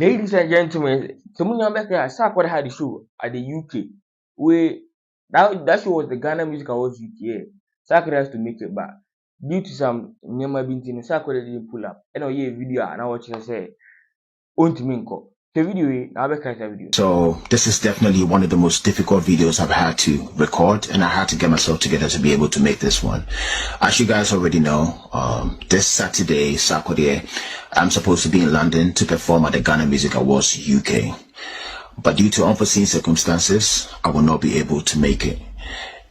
Ladies and gentlemen, someone Sarkodie had the show at the UK. Where that show was the Ghana Music Awards UK. Sarkodie has to make it back. Due to some Nema Bintin, Sarkodie didn't pull up. And I hear video and I watch it say, Untiminko. The video, I'll be video. So this is definitely one of the most difficult videos I've had to record, and I had to get myself together to be able to make this one. As you guys already know, this Saturday, Sarkodie, I'm supposed to be in London to perform at the Ghana Music Awards UK. But due to unforeseen circumstances, I will not be able to make it.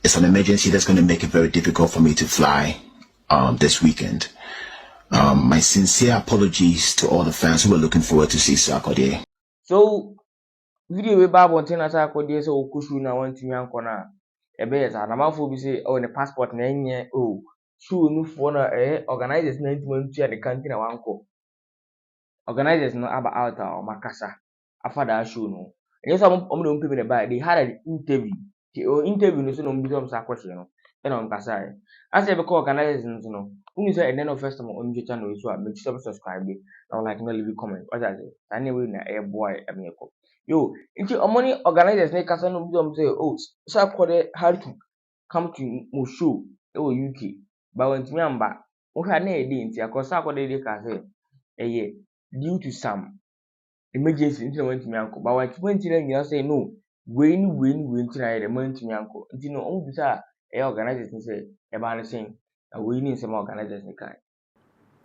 It's an emergency that's going to make it very difficult for me to fly this weekend. My sincere apologies to all the fans who were looking forward to see Sarkodie. So, video we bab on ten Sarkodie so kushu na want to yankona. Ebe na manfo bi say oh the passport na enye oh show no for na organizers na ntimantu ya the country na wanko. Organizers no aba out or makasa after that show no. And so I'm the people in they had an interview. The interview no so no be some question no. And on kasa. As they call organizers no. When you say and then first time on your channel so make sure subscribe. Now like no leave a comment. What I say? Anyway na a boy ameko. Yo, into money organizers make kasa no be say oh Sarkodie had to come to my show UK. But when me am back, we had no idea until because Sarkodie dey kasa due to some emergency into went to me uncle. But when 20 you say no, win to the money to me uncle. You know, all these are organizers and say about the same. We need some organizers in kind.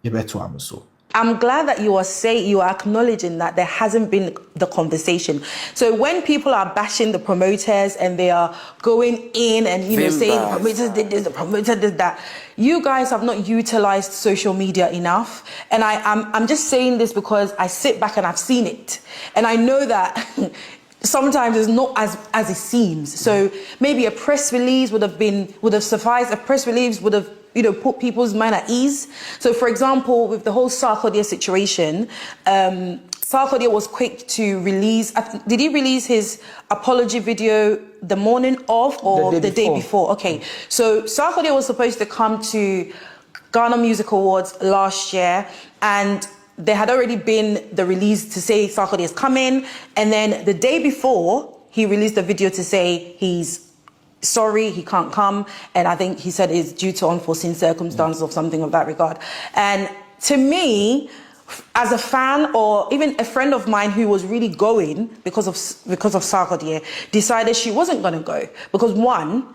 You better so. I'm glad that you are acknowledging that there hasn't been the conversation. So when people are bashing the promoters and they are going in and saying the promoters did this, the promoter did that, you guys have not utilized social media enough. And I'm just saying this because I sit back and I've seen it, and I know that sometimes it's not as it seems. So maybe a press release would have sufficed. A press release would have put people's mind at ease. So for example, with the whole Sarkodie situation, Sarkodie was quick to release, did he release his apology video the morning of or the day before? Okay, so Sarkodie was supposed to come to Ghana Music Awards last year, and there had already been the release to say Sarkodie is coming, and then the day before, he released a video to say he's sorry, he can't come, and I think he said it's due to unforeseen circumstances or something of that regard. And to me, as a fan or even a friend of mine who was really going because of Sarkodie, decided she wasn't going to go because one,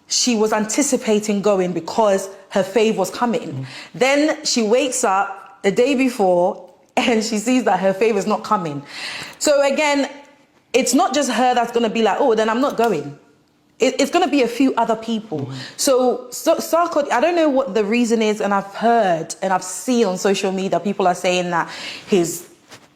she was anticipating going because her fave was coming. Then she wakes up the day before and she sees that her fave is not coming. So again, it's not just her that's going to be like, oh, then I'm not going. It's going to be a few other people. So Sarkodie, I don't know what the reason is, and I've heard and I've seen on social media people are saying that his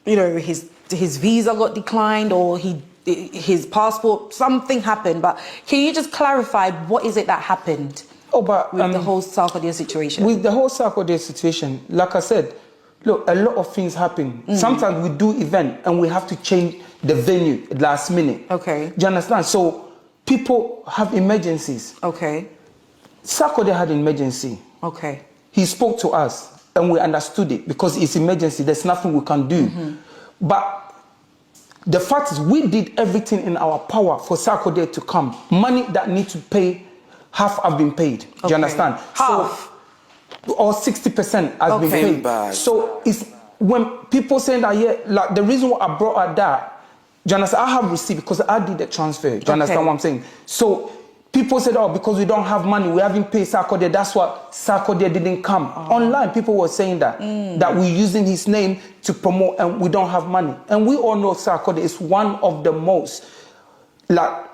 visa got declined or his passport, something happened. But can you just clarify what is it that happened? With the whole Sarkodie situation? With the whole Sarkodie situation, like I said, look, a lot of things happen. Sometimes we do event and we have to change the venue last minute. Okay. Do you understand? So people have emergencies. Okay. Sarkodie had an emergency. Okay. He spoke to us and we understood it because it's emergency. There's nothing we can do. But the fact is we did everything in our power for Sarkodie to come. Money that need to pay, half have been paid. Do you understand? Half? So, or 60% has been paid. So it's when people say that, like the reason why I brought her that, do you understand? I have received because I did the transfer. Do you understand what I'm saying? So people said, oh, because we don't have money, we haven't paid Sarkodie. That's why Sarkodie didn't come. Online, people were saying that, that we're using his name to promote and we don't have money. And we all know Sarkodie is one of the most, like,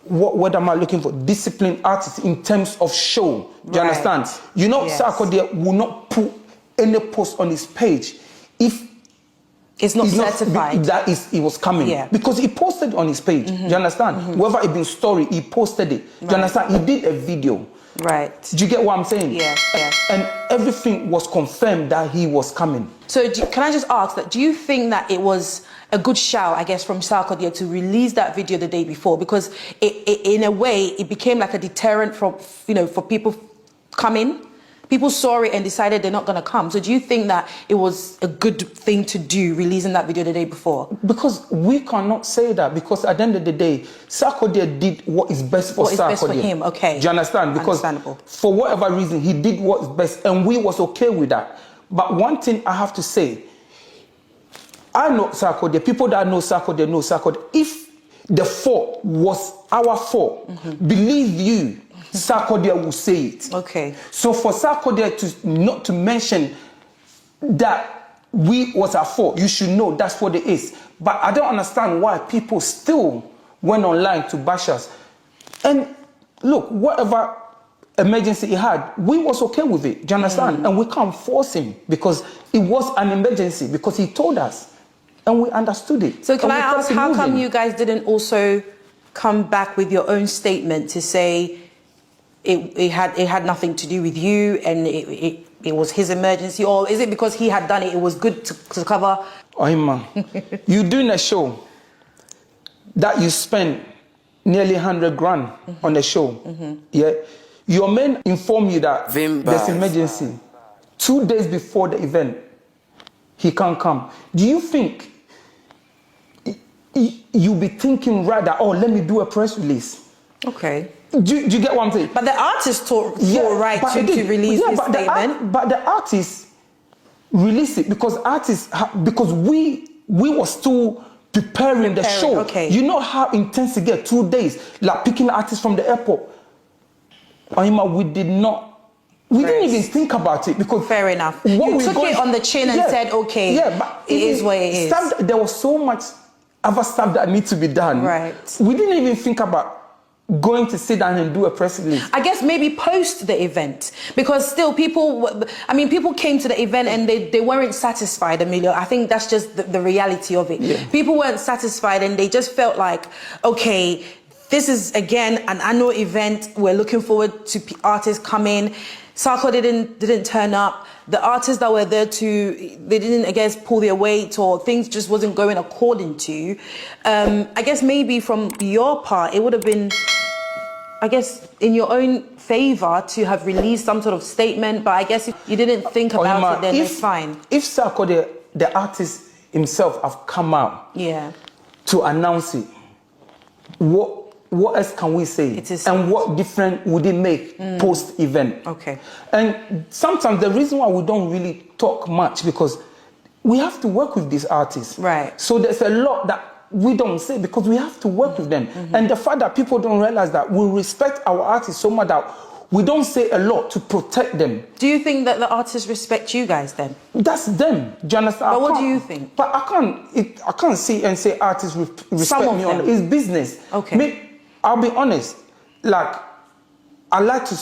what am I looking for? Disciplined artists in terms of show. Do you understand? You know, Sarkodie will not put any post on his page if it's not certified that he was coming because he posted on his page. Do you understand? Whoever it been story, he posted it. Do you understand? He did a video. Right. Do you get what I'm saying? Yeah. And everything was confirmed that he was coming. So can I just ask that? Do you think that it was a good shout, I guess, from Sarkodie to release that video the day before, because in a way it became like a deterrent for for people coming? people saw it and decided they're not going to come. So do you think that it was a good thing to do, releasing that video the day before? Because we cannot say that, because at the end of the day, Sarkodie did what is best for Sarkodie. What is best for him, okay. Do you understand? Because for whatever reason, he did what is best, and we was okay with that. But one thing I have to say, I know Sarkodie, people that know Sarkodie. If the fault was our fault, believe you, Sarkodie will say it. Okay. So for Sarkodie to not to mention that we was our fault, you should know that's what it is. But I don't understand why people still went online to bash us. And look, whatever emergency he had, we was okay with it. Do you understand? And we can't force him, because it was an emergency, because he told us. And we understood it. So can I ask, how come you guys didn't also come back with your own statement to say it had nothing to do with you and it was his emergency? Or is it because he had done it, it was good to cover? Oh, man. You doing a show that you spent nearly 100 grand on the show. Yeah. Your men inform you that there's emergency. 2 days before the event, he can't come. Do you think you'll be thinking rather, oh, let me do a press release? Okay. Do you get what I'm saying? But the artist thought right to release his statement. But the artist released it because we were still preparing the show. Okay. You know how intense it gets, 2 days, like picking artists from the airport. We didn't even think about it, because fair enough. You took it on the chin and said, okay, but it is what it is. There was so much other stuff that needs to be done. Right. We didn't even think about going to sit down and do a press release. I guess maybe post the event, because still people came to the event and they weren't satisfied, Emilio. I think that's just the reality of it. Yeah. People weren't satisfied and they just felt like, okay, this is again an annual event. We're looking forward to artists coming. Sarkodie didn't turn up. The artists that were there they didn't, I guess, pull their weight, or things just wasn't going according to. I guess maybe from your part, it would have been, I guess, in your own favor to have released some sort of statement. But I guess if you didn't think about it, then it's fine. If Sarkodie, the artist himself, have come out to announce it, what else can we say? And what difference would it make post-event? Okay. And sometimes the reason why we don't really talk much, because we have to work with these artists. Right. So there's a lot that we don't say, because we have to work with them. And the fact that people don't realize that we respect our artists so much that we don't say a lot to protect them. Do you think that the artists respect you guys then? That's them. Do you understand? But what do you think? But I can't see and say artists respect me. It's business. Okay. I'll be honest, like, I like to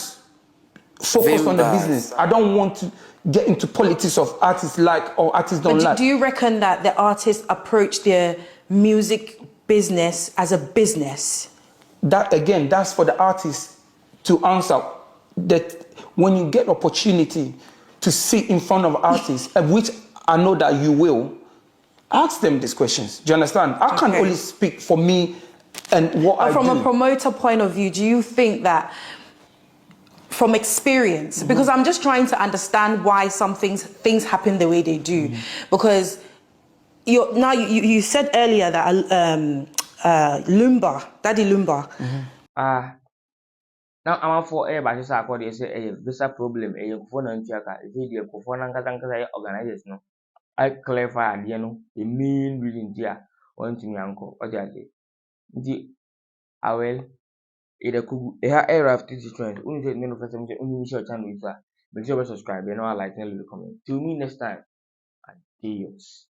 focus on the business. I don't want to get into politics of artists like or artists don't like. Do you reckon that the artists approach their music business as a business? That, again, that's for the artists to answer. That when you get opportunity to sit in front of artists, which I know that you will, ask them these questions. Do you understand? I can't only speak for me and what I do. From a promoter point of view, do you think that, from experience, because I'm just trying to understand why some things happen the way they do, because you said earlier that Daddy Lumba. Now I'm for everybody say Sarkodie say visa problem for na ntuaka video for na nkata organizers no I clarify ade no the main reason dia want to yanko ojaje nti awel ida kugu era after this trend unu say no first say unu share channel if make sure you subscribe and like and leave a comment till me next time. Adios.